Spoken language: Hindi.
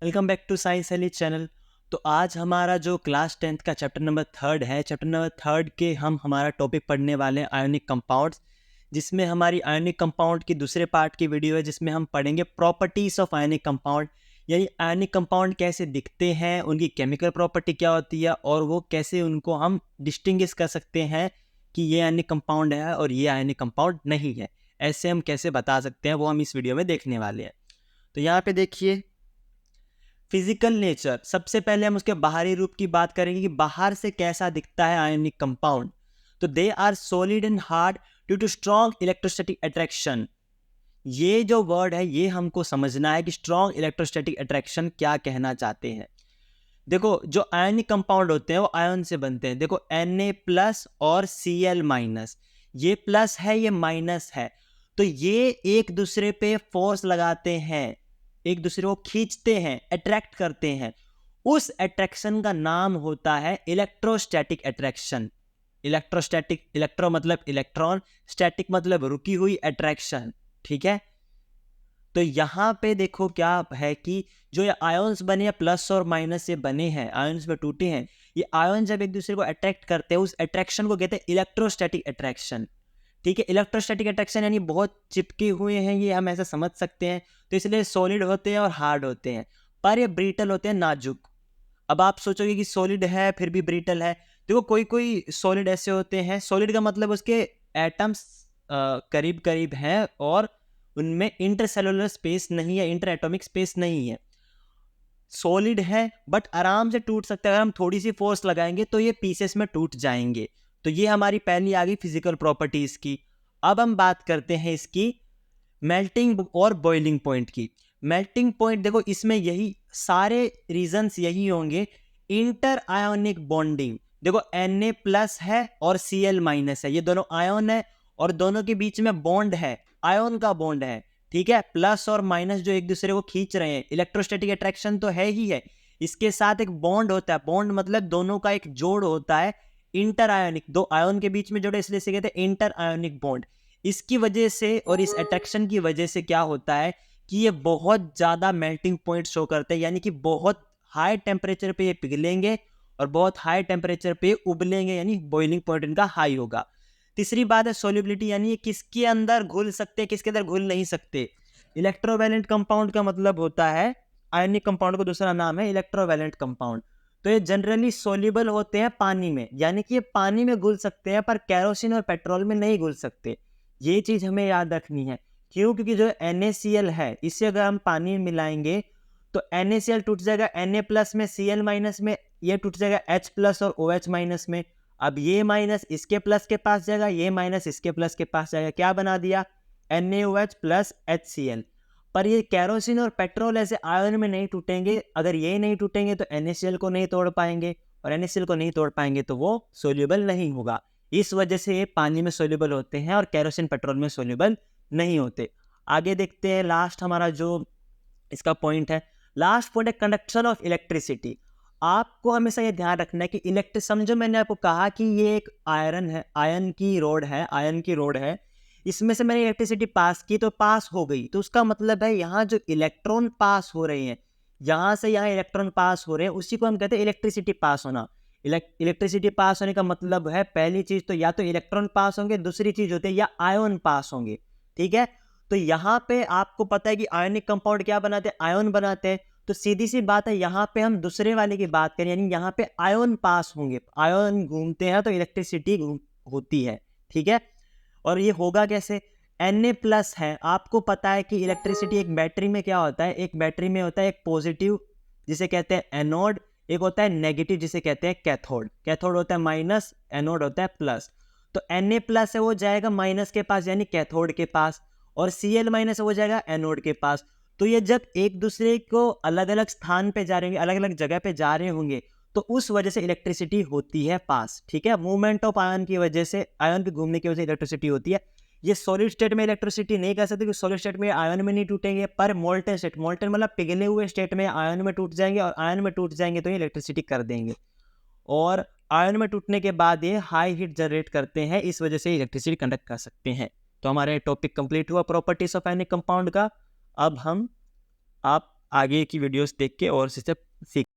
Welcome back to science Ellie channel. तो आज हमारा जो क्लास 10th का चैप्टर नंबर 3 है, चैप्टर नंबर 3 के हम हमारा टॉपिक पढ़ने वाले हैं आयोनिक कंपाउंड्स, जिसमें हमारी आयोनिक कंपाउंड की दूसरे पार्ट की वीडियो है, जिसमें हम पढ़ेंगे प्रॉपर्टीज़ ऑफ आयोनिक कंपाउंड, यानी आयोनिक कंपाउंड कैसे दिखते हैं, उनकी केमिकल प्रॉपर्टी क्या होती है और वो कैसे उनको हम डिस्टिंग्विश कर सकते हैं कि ये आयोनिक कंपाउंड है और ये आयोनिक कंपाउंड नहीं है। ऐसे हम कैसे बता सकते हैं, वो हम इस वीडियो में देखने वाले हैं। तो यहाँ पे देखिए, फिजिकल नेचर, सबसे पहले हम उसके बाहरी रूप की बात करेंगे कि बाहर से कैसा दिखता है आयोनिक कंपाउंड। तो they are solid and hard due to strong electrostatic attraction. ये जो वर्ड है ये हमको समझना है कि स्ट्रॉन्ग इलेक्ट्रोस्टैटिक अट्रैक्शन क्या कहना चाहते हैं। देखो, जो आयोनिक कंपाउंड होते हैं वो आयन से बनते हैं। देखो, Na+ और Cl-, ये प्लस है ये माइनस है, तो ये एक दूसरे पे फोर्स लगाते हैं, एक दूसरे को खींचते हैं, अट्रैक्ट करते हैं। उस अट्रैक्शन का नाम होता है इलेक्ट्रोस्टैटिक अट्रैक्शन। इलेक्ट्रोस्टैटिक, इलेक्ट्रो मतलब इलेक्ट्रॉन, स्टैटिक मतलब रुकी हुई अट्रैक्शन। ठीक है, तो यहाँ पे देखो क्या है कि जो ये आयंस बने हैं, प्लस और माइनस से बने हैं, आयंस में टूटे हैं, ये आयन जब एक दूसरे को अट्रैक्ट करते हैं, उस अट्रैक्शन को कहते हैं इलेक्ट्रोस्टैटिक अट्रैक्शन। ठीक है, इलेक्ट्रोस्टैटिक अट्रैक्शन यानी बहुत चिपके हुए हैं, ये हम ऐसा समझ सकते हैं। तो इसलिए सॉलिड होते हैं और हार्ड होते हैं, पर ये ब्रिटल होते हैं, नाजुक। अब आप सोचोगे कि सॉलिड है फिर भी ब्रिटल है। देखो, कोई कोई सॉलिड ऐसे होते हैं, सॉलिड का मतलब उसके एटम्स करीब करीब हैं और उनमें इंटरसेलुलर स्पेस नहीं है, इंटर एटॉमिक स्पेस नहीं है। सॉलिड है बट आराम से टूट सकता है, अगर हम थोड़ी सी फोर्स लगाएंगे तो ये पीसेस में टूट जाएंगे। तो ये हमारी पहली आ गई फिजिकल प्रॉपर्टीज की। अब हम बात करते हैं इसकी मेल्टिंग और बॉइलिंग पॉइंट की। मेल्टिंग पॉइंट, देखो इसमें यही सारे रीजंस यही होंगे। इंटर आयोनिक बॉन्डिंग, देखो Na+ है और Cl- है, ये दोनों आयन है और दोनों के बीच में बॉन्ड है, आयन का बॉन्ड है। ठीक है, प्लस और माइनस जो एक दूसरे को खींच रहे हैं, इलेक्ट्रोस्टैटिक अट्रैक्शन तो है ही है, इसके साथ एक बॉन्ड होता है। बॉन्ड मतलब दोनों का एक जोड़ होता है, इंटर आयोनिक, दो आयन के बीच में जोड़े, इसलिए से कहते हैं इंटर आयोनिक बॉन्ड। इसकी वजह से और इस अट्रैक्शन की वजह से क्या होता है कि ये बहुत ज़्यादा मेल्टिंग पॉइंट शो करते हैं, यानी कि बहुत हाई टेम्परेचर पे ये पिघलेंगे और बहुत हाई टेम्परेचर पे उबलेंगे, यानी बॉइलिंग पॉइंट इनका हाई होगा। तीसरी बात है सोल्युबिलिटी, यानी ये किसके अंदर घुल सकते हैं, किसके अंदर घुल नहीं सकते। इलेक्ट्रोवैलेंट कंपाउंड का मतलब होता है, आयनिक कंपाउंड का दूसरा नाम है इलेक्ट्रोवैलेंट कंपाउंड। तो ये जनरली सोल्यूबल होते हैं पानी में, यानी कि ये पानी में घुल सकते हैं, पर कैरोसिन और पेट्रोल में नहीं घुल सकते। ये चीज़ हमें याद रखनी है। क्यों? क्योंकि जो NaCl है, इसे अगर हम पानी में मिलाएंगे तो NaCl टूट जाएगा Na+ में, Cl- में, ये टूट जाएगा H+ और OH- में। अब ये माइनस इसके प्लस के पास जाएगा, ये माइनस इसके प्लस के पास जाएगा, क्या बना दिया? NaOH + HCl। पर ये कैरोसिन और पेट्रोल ऐसे आयन में नहीं टूटेंगे। अगर ये नहीं टूटेंगे तो NaCl को नहीं तोड़ पाएंगे, और NaCl को नहीं तोड़ पाएंगे तो वो सोल्यूबल नहीं होगा। इस वजह से ये पानी में सोल्यूबल होते हैं और कैरोसिन पेट्रोल में सोल्यूबल नहीं होते। आगे देखते हैं, लास्ट हमारा जो इसका पॉइंट है, लास्ट पॉइंट है कंडक्शन ऑफ इलेक्ट्रिसिटी। आपको हमेशा ये ध्यान रखना है कि इलेक्ट्रिक, समझो मैंने आपको कहा कि ये एक आयरन है, आयन की रोड है, आयन की रोड है, इसमें से मैंने इलेक्ट्रिसिटी पास की तो पास हो गई, तो उसका मतलब है यहाँ जो इलेक्ट्रॉन पास हो रहे हैं, यहाँ से यहाँ इलेक्ट्रॉन पास हो रहे हैं, उसी को हम कहते हैं इलेक्ट्रिसिटी पास होना। इलेक्ट्रिसिटी पास होने का मतलब है, पहली चीज तो या तो इलेक्ट्रॉन पास होंगे, दूसरी चीज होती है या आयन पास होंगे। ठीक है, तो यहाँ पे आपको पता है कि आयनिक कंपाउंड क्या बनाते हैं? आयन बनाते हैं। तो सीधी सी बात है, यहाँ पे हम दूसरे वाले की बात करें, यानी यहाँ पे आयन पास होंगे, आयन घूमते हैं तो इलेक्ट्रिसिटी होती है। ठीक है, और ये होगा कैसे? Na+ है, आपको पता है कि इलेक्ट्रिसिटी एक बैटरी में क्या होता है, एक बैटरी में होता है एक पॉजिटिव जिसे कहते हैं एनोड, एक होता है नेगेटिव जिसे कहते हैं कैथोड। कैथोड होता है माइनस, एनोड होता है प्लस। तो Na+ है वो जाएगा माइनस के पास, यानी कैथोड के पास, और Cl- वो जाएगा एनोड के पास। तो ये जब एक दूसरे को अलग अलग स्थान पे जा रहे होंगे, अलग अलग जगह पे जा रहे होंगे, तो उस वजह से इलेक्ट्रिसिटी होती है पास। ठीक है, मूवमेंट ऑफ आयन की वजह से, आयन के घूमने की वजह से इलेक्ट्रिसिटी होती है। ये सॉलिड स्टेट में इलेक्ट्रिसिटी नहीं कर सकते, क्योंकि सॉलिड स्टेट में आयन में नहीं टूटेंगे, पर मोल्टेन स्टेट, मोल्टेन मतलब पिघले हुए स्टेट में आयन में टूट जाएंगे, और आयन में टूट जाएंगे तो ये इलेक्ट्रिसिटी कर देंगे। और आयन में टूटने के बाद ये हाई हीट जनरेट करते हैं, इस वजह से इलेक्ट्रिसिटी कंडक्ट कर सकते हैं। तो हमारा टॉपिक कंप्लीट हुआ प्रॉपर्टीज ऑफ आयनिक कंपाउंड का। अब हम आप आगे की वीडियोस देख के और उससे सीख